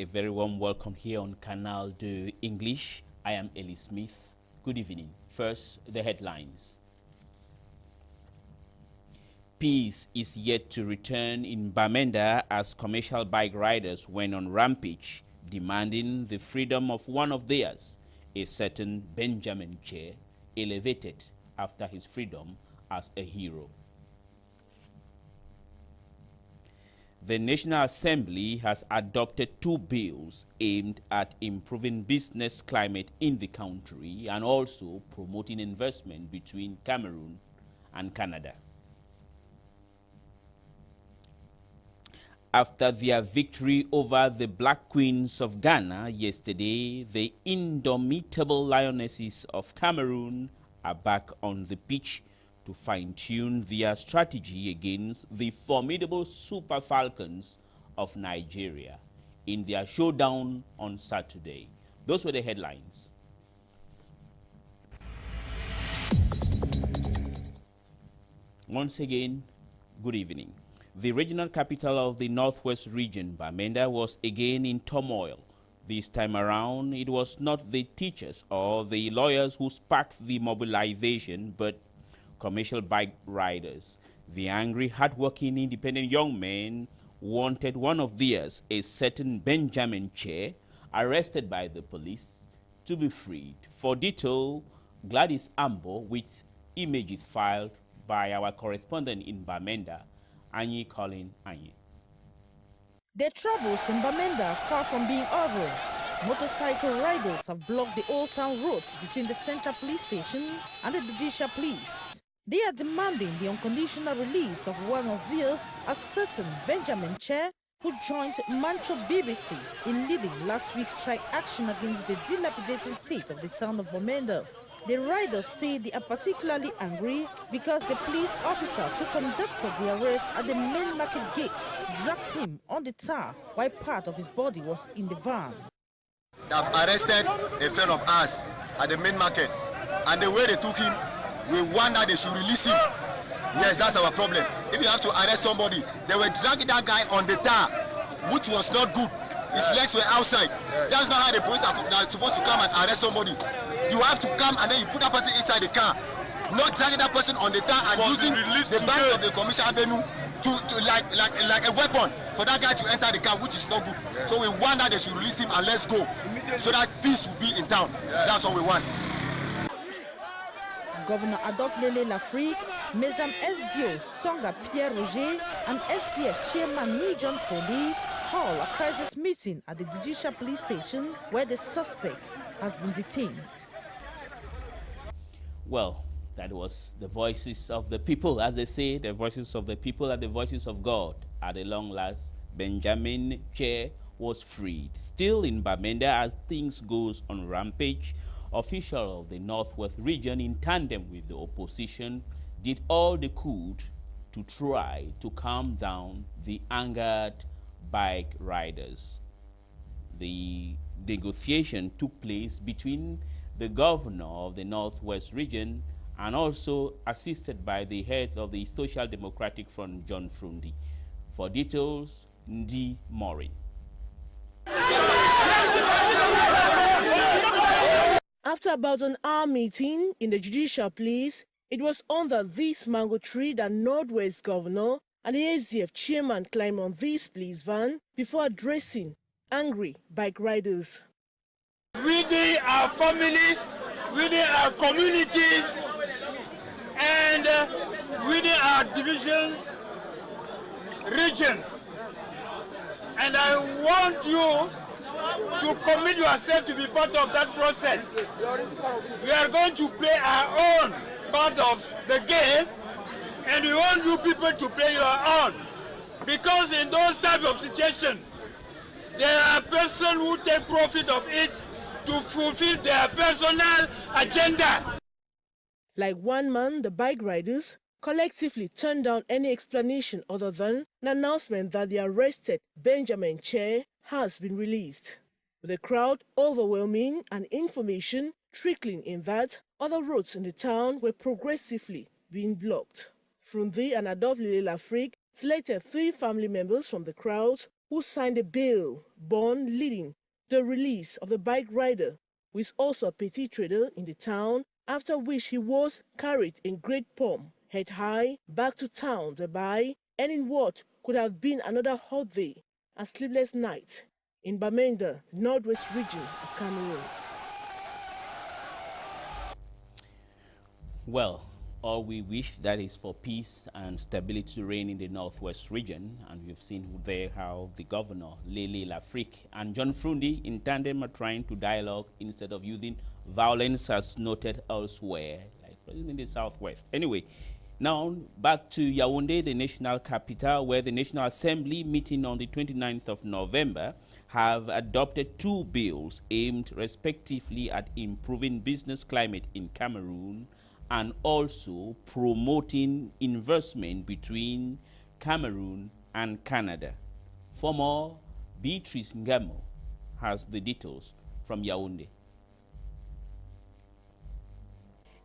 A very warm welcome here on Canal de English. I am Ellie Smith. Good evening. First, the headlines. Peace is yet to return in Bamenda as commercial bike riders went on rampage, demanding the freedom of one of theirs, a certain Benjamin Che, elevated after his freedom as a hero. The National Assembly has adopted 2 bills aimed at improving business climate in the country and also promoting investment between Cameroon and Canada. After their victory over the Black Queens of Ghana yesterday, the indomitable Lionesses of Cameroon are back on the pitch to fine-tune their strategy against the formidable Super Falcons of Nigeria in their showdown on Saturday. Those were the headlines. Once again, good evening. The regional capital of the Northwest region, Bamenda, was again in turmoil. This time around, it was not the teachers or the lawyers who sparked the mobilization, but commercial bike riders. The angry, hardworking, independent young men wanted one of theirs, a certain Benjamin Che, arrested by the police, to be freed. For detail, Gladys Ambo with images filed by our correspondent in Bamenda, Anyi Colin Anyi. The troubles in Bamenda are far from being over. Motorcycle riders have blocked the Old Town Road between the Central Police Station and the Judicial Police. They are demanding the unconditional release of one of theirs, a certain Benjamin Che, who joined Mancho BBC in leading last week's strike action against the dilapidating state of the town of Bamenda. The riders say they are particularly angry because the police officers who conducted the arrest at the main market gate dragged him on the tar while part of his body was in the van. They have arrested a friend of ours at the main market, and the way they took him, we want that they should release him. Yes, that's our problem. If you have to arrest somebody, they were dragging that guy on the tar, which was not good. His legs were outside. That's not how the police are supposed to come and arrest somebody. You have to come and then you put that person inside the car, not dragging that person on the tar and using the back of the Commission Avenue to like a weapon for that guy to enter the car, which is not good. So we want that they should release him and let's go, so that peace will be in town. That's what we want. Governor Adolphe Lele Lafrique, Mesdames SDO Songa Pierre Roger, and SCF Chairman Nijon Fodi held a crisis meeting at the Judicial Police Station where the suspect has been detained. Well, that was the voices of the people. As they say, the voices of the people are the voices of God. At the long last, Benjamin Che was freed. Still in Bamenda, as things goes on rampage, officials of the Northwest region, in tandem with the opposition, did all they could to try to calm down the angered bike riders. The negotiation took place between the governor of the Northwest region and also assisted by the head of the Social Democratic Front, John Frundi. For details, Ndi Morin. After about an hour meeting in the Judicial Police, it was under this mango tree that Northwest Governor and the ACF Chairman climbed on this police van before addressing angry bike riders. Within our family, within our communities, and within our divisions, regions. And I want you to commit yourself to be part of that process. We are going to play our own part of the game, and we want you people to play your own. Because in those type of situations, there are persons who take profit of it to fulfill their personal agenda. Like one man, the bike riders collectively turned down any explanation other than an announcement that the arrested Benjamin Che has been released. With the crowd overwhelming and information trickling in that other roads in the town were progressively being blocked. Frundi and Adolphe Lele Lafrique selected 3 family members from the crowd who signed a bail bond leading the release of the bike rider, who is also a petty trader in the town, after which he was carried in great pomp, head high, back to town, thereby ending what could have been another hot day and sleepless night in Bamenda, the northwest region of Cameroon. Well, all we wish that is for peace and stability to reign in the northwest region, and we've seen there how the governor, Lele Lafrique, and John Frundi in tandem are trying to dialogue instead of using violence as noted elsewhere, like in the southwest. Anyway, now back to Yaoundé, the national capital, where the National Assembly meeting on the 29th of November have adopted two bills aimed respectively at improving business climate in Cameroon and also promoting investment between Cameroon and Canada. For more, Beatrice Ngamo has the details from Yaoundé.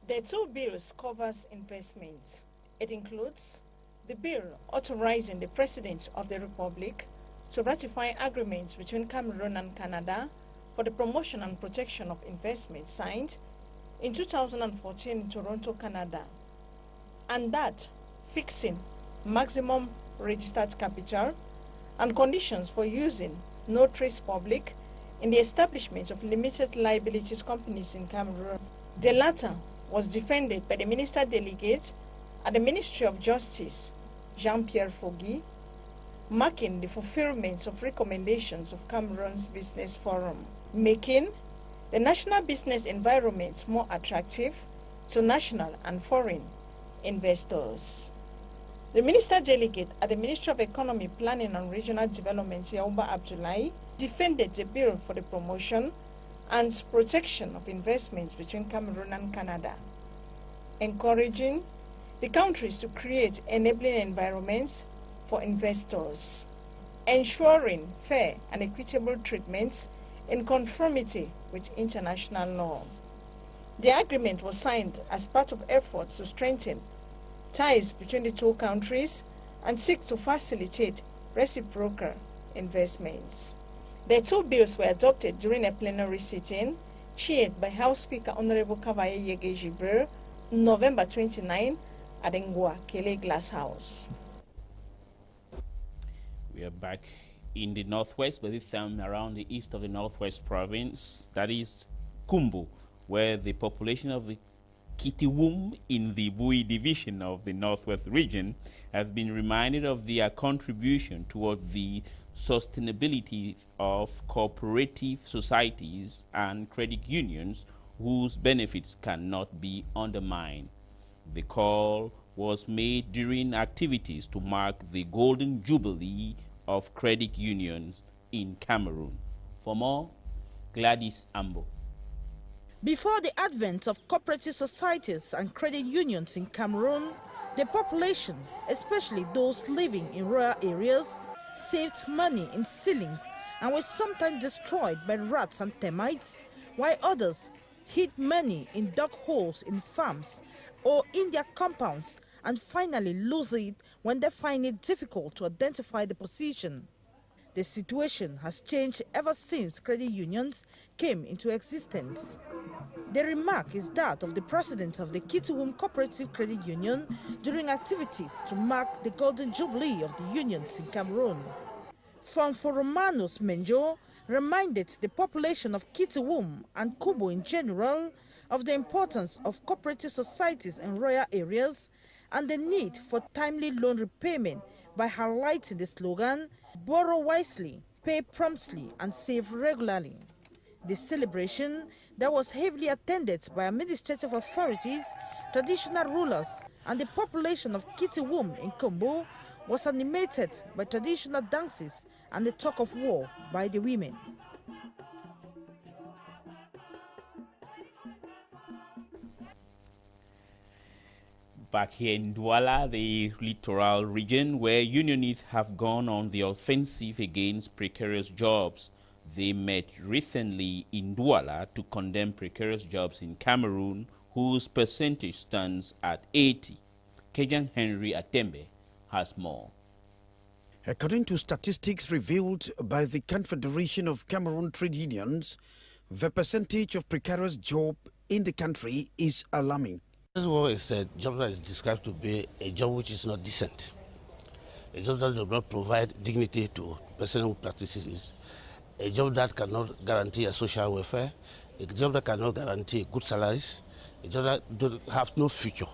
The two bills covers investments. It includes the bill authorizing the President of the Republic to ratify agreements between Cameroon and Canada for the promotion and protection of investments signed in 2014 in Toronto, Canada, and that fixing maximum registered capital and conditions for using notaries public in the establishment of limited liabilities companies in Cameroon. The latter was defended by the Minister Delegate at the Ministry of Justice, Jean-Pierre Fogui, marking the fulfillment of recommendations of Cameroon's Business Forum, making the national business environment more attractive to national and foreign investors. The Minister Delegate at the Ministry of Economy, Planning and Regional Development, Yaouba Abdoulaye, defended the bill for the promotion and protection of investments between Cameroon and Canada, encouraging the countries to create enabling environments for investors, ensuring fair and equitable treatments in conformity with international law. The agreement was signed as part of efforts to strengthen ties between the two countries and seek to facilitate reciprocal investments. The two bills were adopted during a plenary sitting chaired by House Speaker Honorable Kavaye Yege Jibril, November 29 at Ngwa Kele Glass House. We are back in the northwest, but this time around the east of the northwest province, that is Kumbu, where the population of the Kitiwum in the Bui division of the northwest region has been reminded of their contribution towards the sustainability of cooperative societies and credit unions whose benefits cannot be undermined. The call was made during activities to mark the Golden Jubilee of credit unions in Cameroon. For more, Gladys Ambo. Before the advent of cooperative societies and credit unions in Cameroon, the population, especially those living in rural areas, saved money in ceilings and were sometimes destroyed by rats and termites, while others hid money in dug holes in farms or in their compounds and finally lose it when they find it difficult to identify the position. The situation has changed ever since credit unions came into existence. The remark is that of the president of the Kitiwum Cooperative Credit Union during activities to mark the Golden Jubilee of the unions in Cameroon. Fonfo Romanos Menjo reminded the population of Kitiwum and Kubo in general of the importance of cooperative societies in rural areas and the need for timely loan repayment by highlighting the slogan, borrow wisely, pay promptly, and save regularly. The celebration that was heavily attended by administrative authorities, traditional rulers, and the population of Kitiwum in Kombo was animated by traditional dances and the talk of war by the women. Back here in Douala, the littoral region, where unionists have gone on the offensive against precarious jobs. They met recently in Douala to condemn precarious jobs in Cameroon, whose percentage stands at 80. Kejan Henry Atembe has more. According to statistics revealed by the Confederation of Cameroon Trade Unions, the percentage of precarious job in the country is alarming. This is what is a job that is described to be a job which is not decent. A job that does not provide dignity to the person who practices it. A job that cannot guarantee a social welfare. A job that cannot guarantee good salaries. A job that don't have no future.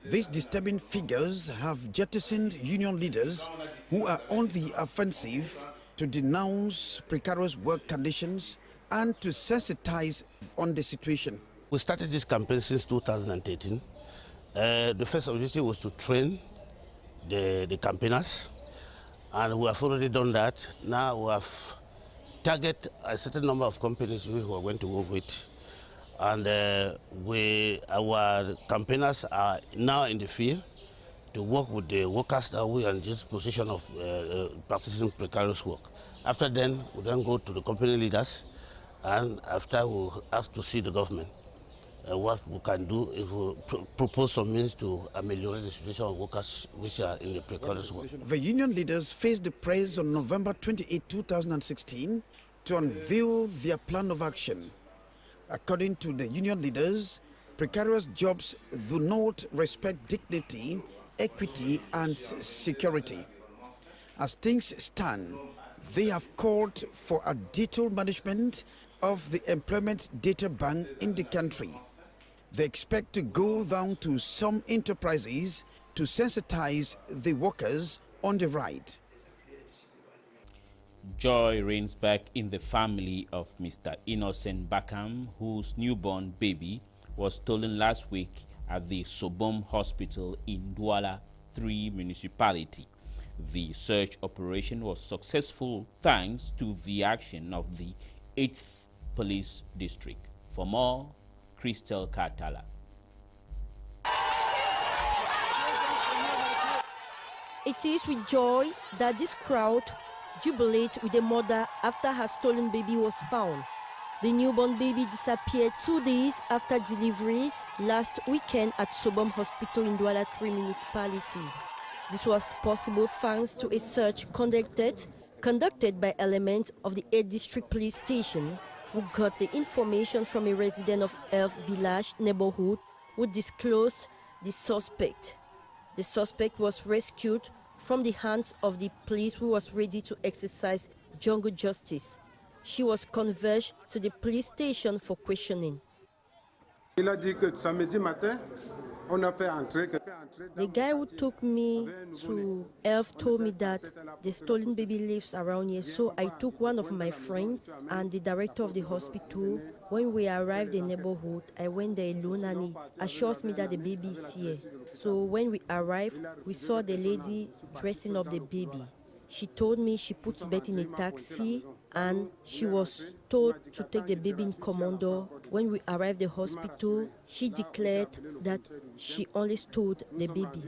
These disturbing figures have jettisoned union leaders who are on the offensive to denounce precarious work conditions and to sensitize on the situation. We started this campaign since 2013. The first objective was to train the campaigners, and we have already done that. Now we have targeted a certain number of companies we are going to work with. And our campaigners are now in the field to work with the workers that we are in this position of practicing precarious work. After then, we then go to the company leaders, and after we have to see the government. What we can do is we propose some means to ameliorate the situation of workers which are in the precarious work. The union leaders faced the press on November 28, 2016 to unveil their plan of action. According to the union leaders, precarious jobs do not respect dignity, equity, and security. As things stand, they have called for a detailed management of the employment data bank in the country. They expect to go down to some enterprises to sensitize the workers on the right. Joy reigns back in the family of Mr. Innocent Bakam, whose newborn baby was stolen last week at the Sobom Hospital in Douala 3 municipality. The search operation was successful thanks to the action of the 8th Police District. For more, Crystal Katala. It is with joy that this crowd jubilate with a mother after her stolen baby was found. The newborn baby disappeared 2 days after delivery last weekend at Sobom Hospital in Douala 3 municipality. This was possible thanks to a search conducted by elements of the 8th District Police Station, who got the information from a resident of Elf Village neighborhood who disclosed the suspect. The suspect was rescued from the hands of the police, who was ready to exercise jungle justice. She was converged to the police station for questioning. The guy who took me to Elf told me that the stolen baby lives around here, so I took one of my friends and the director of the hospital. When we arrived in the neighborhood, I went there alone and he assures me that the baby is here. So when we arrived, we saw the lady dressing up the baby. She told me she put to bed in a taxi and she was told to take the baby in commando. When we arrived at the hospital, she declared that she only stole the baby.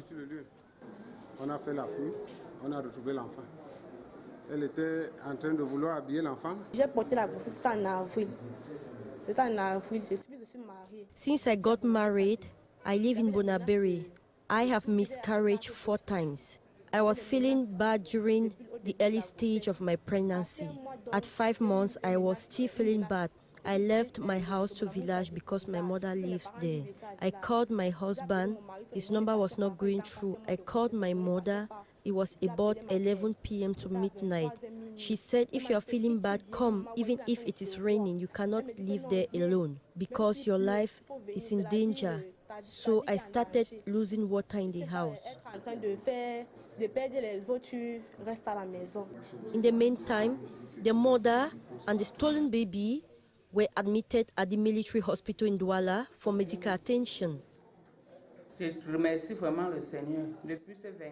Since I got married, I live in Bonaberi. I have miscarried 4 times. I was feeling bad during the early stage of my pregnancy. At 5 months, I was still feeling bad. I left my house to village because my mother lives there. I called my husband. His number was not going through. I called my mother. It was about 11 p.m. to midnight. She said, if you are feeling bad, come. Even if it is raining, you cannot live there alone because your life is in danger. So I started losing water in the house. In the meantime, the mother and the stolen baby were admitted at the military hospital in Douala for medical attention.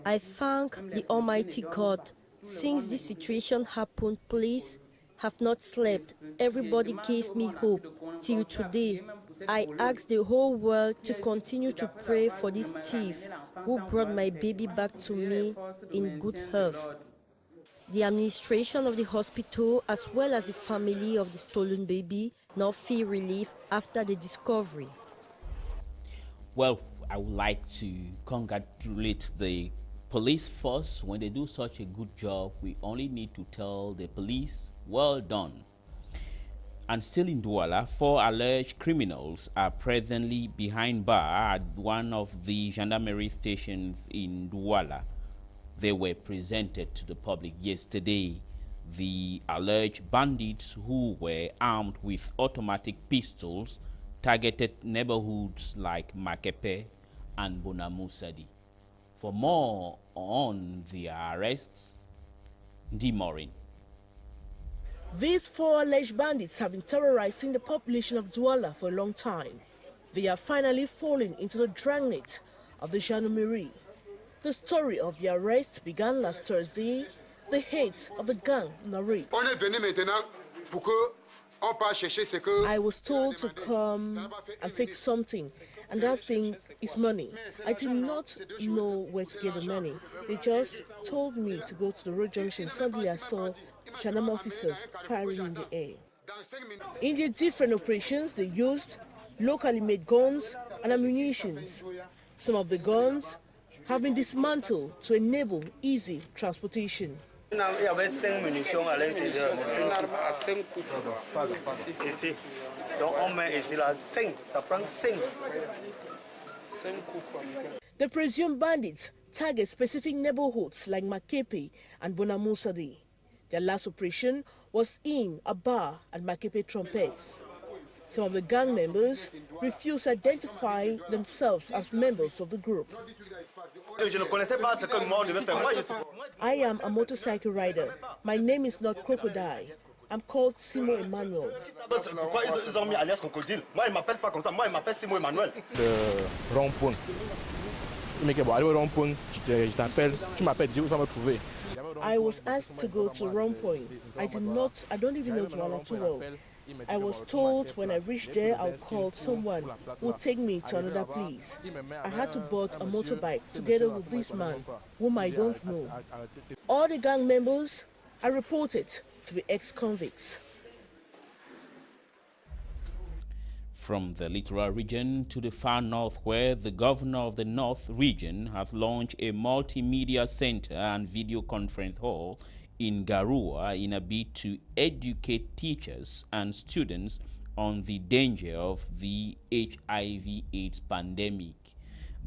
I thank the Almighty God. Since this situation happened, police have not slept. Everybody gave me hope. Till today, I ask the whole world to continue to pray for this thief who brought my baby back to me in good health. The administration of the hospital, as well as the family of the stolen baby, now feel relief after the discovery. Well, I would like to congratulate the police force, when they do such a good job, we only need to tell the police, well done. And still in Douala, 4 alleged criminals are presently behind bar at one of the gendarmerie stations in Douala. They were presented to the public yesterday. The alleged bandits, who were armed with automatic pistols, targeted neighborhoods like Makepe and Bonamusadi. For more on their arrests, Morin. These 4 alleged bandits have been terrorizing the population of Douala for a long time. They are finally falling into the dragnet of the gendarmerie. The story of the arrest began last Thursday. The heads of the gang narrate. I was told to come and take something, and that thing is money. I did not know where to get the money. They just told me to go to the road junction. Suddenly I saw gendarme officers firing in the air. In the different operations, they used locally made guns and ammunition. Some of the guns have been dismantled to enable easy transportation. Il y avait 5 munitions à l'intérieur. Une arme à 5 coups. Ici. Donc on met ici là 5. Ça prend 5. 5 coups. The presumed bandits target specific neighborhoods like Makepe and Bonamusadi. Their last operation was in a bar at Makepe Trompes. Some of the gang members refused to identify themselves as members of the group. I am a motorcycle rider. My name is not Crocodile. I'm called Simo Emmanuel. I was asked to go to Rond-Point. I don't even know Douala too well. I was told when I reached there, I'll call someone who would take me to another place. I had to board a motorbike together with this man, whom I don't know. All the gang members are reported to be ex-convicts. From the littoral region to the far north, where the governor of the North region has launched a multimedia center and video conference hall in Garua in a bid to educate teachers and students on the danger of the HIV/AIDS pandemic.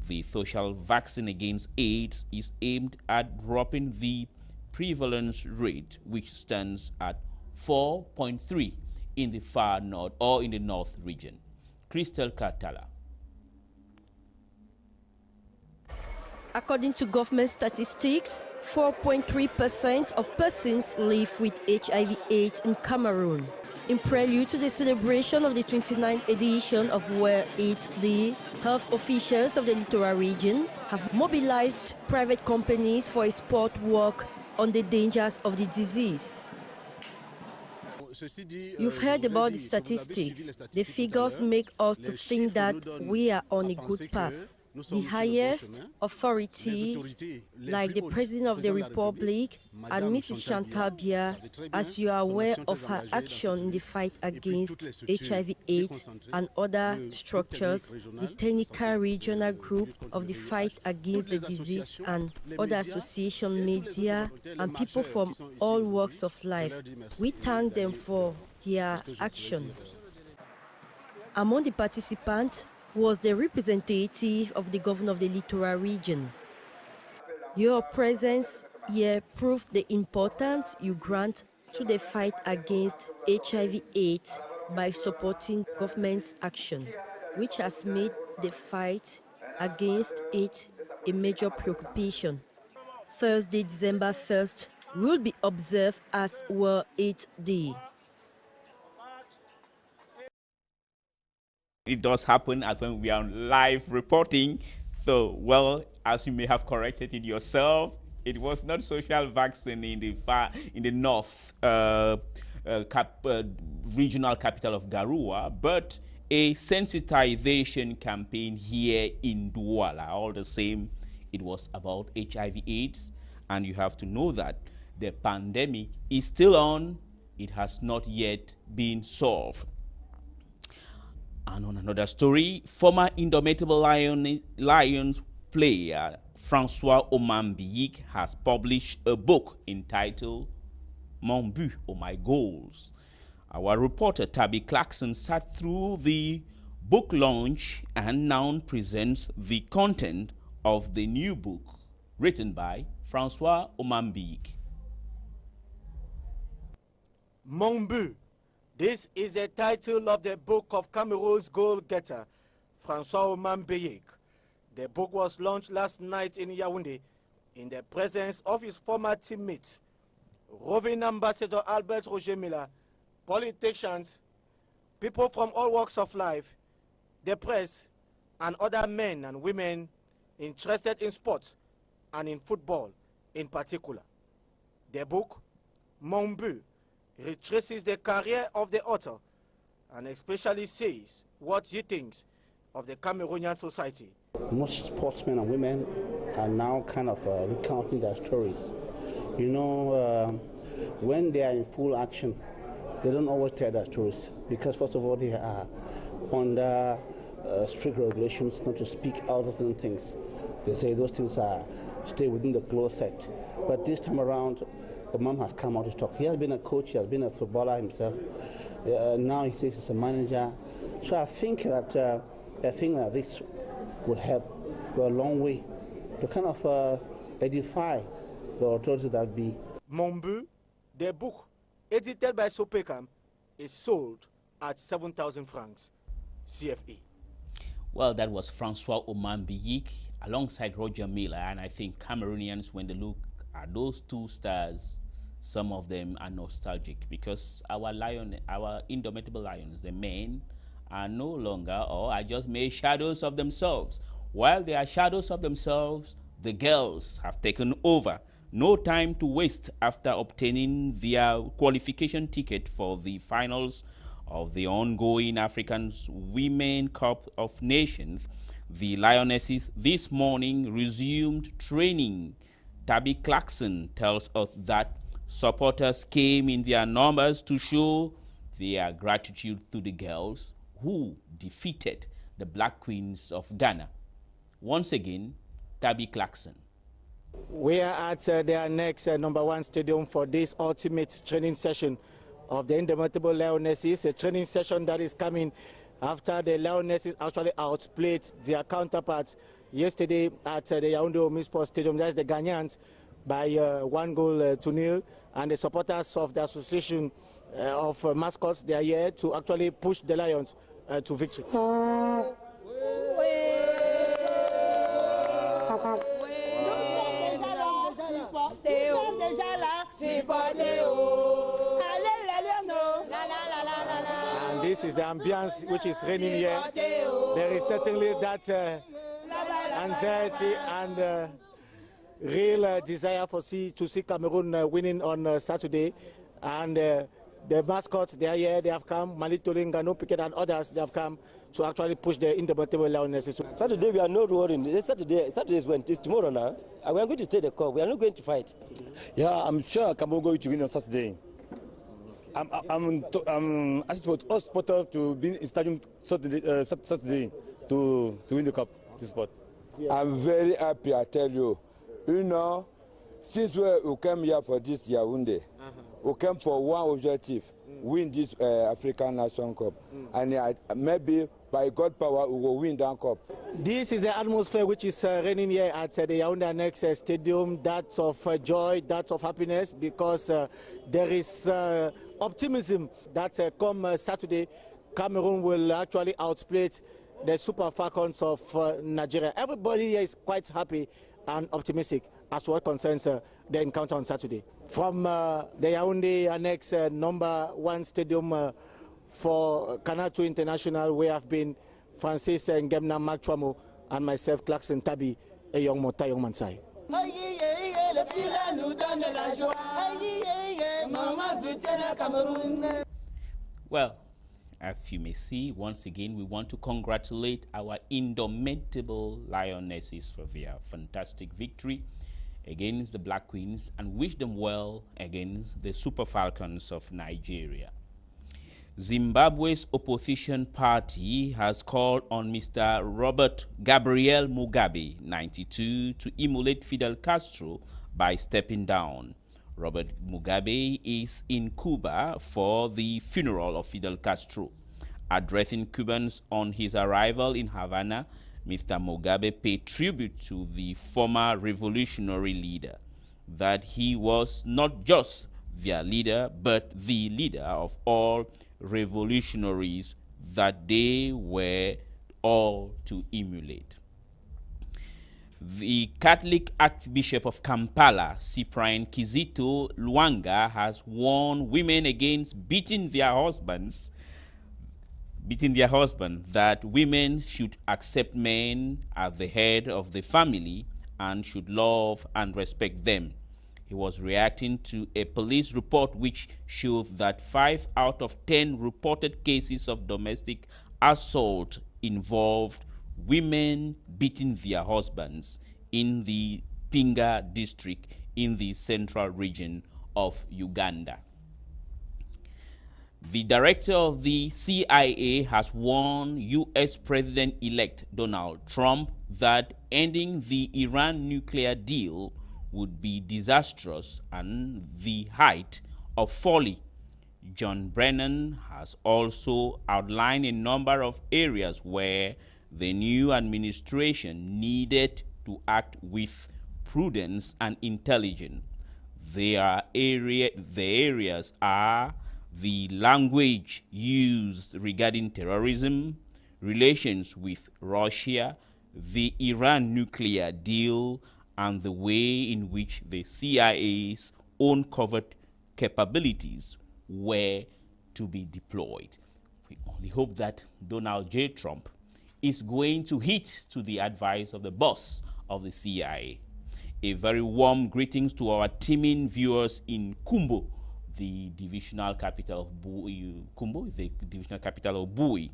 The social vaccine against AIDS is aimed at dropping the prevalence rate, which stands at 4.3 in the far north or in the North region. Crystal Katala. According to government statistics, 4.3% of persons live with HIV/AIDS in Cameroon. In prelude to the celebration of the 29th edition of World AIDS Day, health officials of the littoral region have mobilized private companies for expert work on the dangers of the disease. You've heard about the statistics. The figures make us to think that we are on a good path. The highest authorities, like the President of the Republic and Mrs. Chantal Biya, as you are aware of her action in the fight against HIV/AIDS and other structures, the Technical Regional Group of the Fight Against the Disease and other association, media, and people from all walks of life. We thank them for their action. Among the participants was the representative of the governor of the littoral region. Your presence here proves the importance you grant to the fight against HIV/AIDS by supporting government's action, which has made the fight against it a major preoccupation. Thursday, December 1st, will be observed as World AIDS Day. It does happen as when we are live reporting. So, well, as you may have corrected it yourself, it was not social vaccine in the north regional capital of Garua, but a sensitization campaign here in Douala. All the same, it was about HIV/AIDS, and you have to know that the pandemic is still on. It has not yet been solved. And on another story, former Indomitable Lions player Francois Omambiyik has published a book entitled Mon But or My Goals. Our reporter Tabby Clarkson sat through the book launch and now presents the content of the new book written by Francois Omambiyik. Mon But. This is the title of the book of Cameroon's goal-getter, Francois Omambiyik. The book was launched last night in Yaoundé in the presence of his former teammate, roving ambassador Albert Roger Miller, politicians, people from all walks of life, the press, and other men and women interested in sports and in football in particular. The book, Mon But, retraces the career of the author and especially says what he thinks of the Cameroonian society. Most sportsmen and women are now kind of recounting their stories. You know, when they are in full action, they don't always tell their stories because, first of all, they are under strict regulations not to speak out of certain things. They say those things stay within the closet. But this time around, the man has come out to talk. He has been a coach, he has been a footballer himself. Now he says he's a manager. So I think that this would help go a long way to kind of edify the authorities that be. Mon But, the book, edited by Sopekam, is sold at 7,000 francs CFA. Well, that was Francois Omambiyik alongside Roger Miller, and I think Cameroonians, when they look at those two stars, some of them are nostalgic because our indomitable lions, the men, are no longer or are just mere shadows of themselves. While they are shadows of themselves, the girls have taken over. No time to waste after obtaining their qualification ticket for the finals of the ongoing African Women Cup of Nations. The Lionesses this morning resumed training. Tabby Clarkson tells us that supporters came in their numbers to show their gratitude to the girls who defeated the Black Queens of Ghana. Once again, Tabby Clarkson. We are at their next #1 stadium for this ultimate training session of the Indomitable Lionesses, a training session that is coming after the Lionesses actually outplayed their counterparts yesterday at the Yaoundé Omnisport Stadium. That's the Ghanaians by 1-0 and the supporters of the association of mascots, they are here to actually push the Lions to victory. And this is the ambience which is reigning here. There is certainly that anxiety and real desire to see Cameroon winning on Saturday. And the mascots, they are here, they have come, Malito Lingano, Piquet and others, they have come to actually push the Indomitable Lionesses. Saturday we are not worrying. Saturday is when it's tomorrow now. We are going to take the call. We are not going to fight. Yeah, I'm sure Cameroon going to win on Saturday. I'm asking for all supporters to be in stadium Saturday to win the cup, this sport. I'm very happy, I tell you. You know, since we came here for this Yaoundé, we came for one objective, win this African Nation Cup. And maybe by God power, we will win that cup. This is the atmosphere which is reigning here at the Yaoundé Next Stadium, that of joy, that of happiness, because there is optimism that come Saturday, Cameroon will actually outplay the Super Falcons of Nigeria. Everybody here is quite happy and optimistic as to what concerns the encounter on Saturday. From the Yaoundé Annex #1 stadium for Canal International, we have been Francis Ngemna Makchwamo and myself, Clarkson Tabi, a young Motayo Mansai. Well, as you may see, once again, we want to congratulate our indomitable Lionesses for their fantastic victory against the Black Queens and wish them well against the Super Falcons of Nigeria. Zimbabwe's opposition party has called on Mr. Robert Gabriel Mugabe, 92, to emulate Fidel Castro by stepping down. Robert Mugabe is in Cuba for the funeral of Fidel Castro. Addressing Cubans on his arrival in Havana, Mr. Mugabe paid tribute to the former revolutionary leader, that he was not just their leader, but the leader of all revolutionaries that they were all to emulate. The Catholic Archbishop of Kampala, Cyprian Kizito Lwanga, has warned women against beating their husband, that women should accept men as the head of the family and should love and respect them. He was reacting to a police report which showed that 5 out of 10 reported cases of domestic assault involved women beating their husbands in the Pinga district in the central region of Uganda. The director of the CIA has warned U.S. President-elect Donald Trump that ending the Iran nuclear deal would be disastrous and the height of folly. John Brennan has also outlined a number of areas where the new administration needed to act with prudence and intelligence. The areas are the language used regarding terrorism, relations with Russia, the Iran nuclear deal, and the way in which the CIA's own covert capabilities were to be deployed. We only hope that Donald J. Trump is going to heed to the advice of the boss of the CIA. A very warm greetings to our teeming viewers in Kumbo, the divisional capital of Bui. Kumbo is the divisional capital of Bui.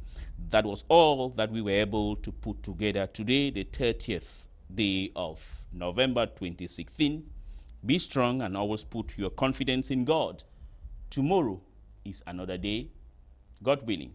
That was all that we were able to put together today, the 30th day of November 2016. Be strong and always put your confidence in God. Tomorrow is another day, God willing.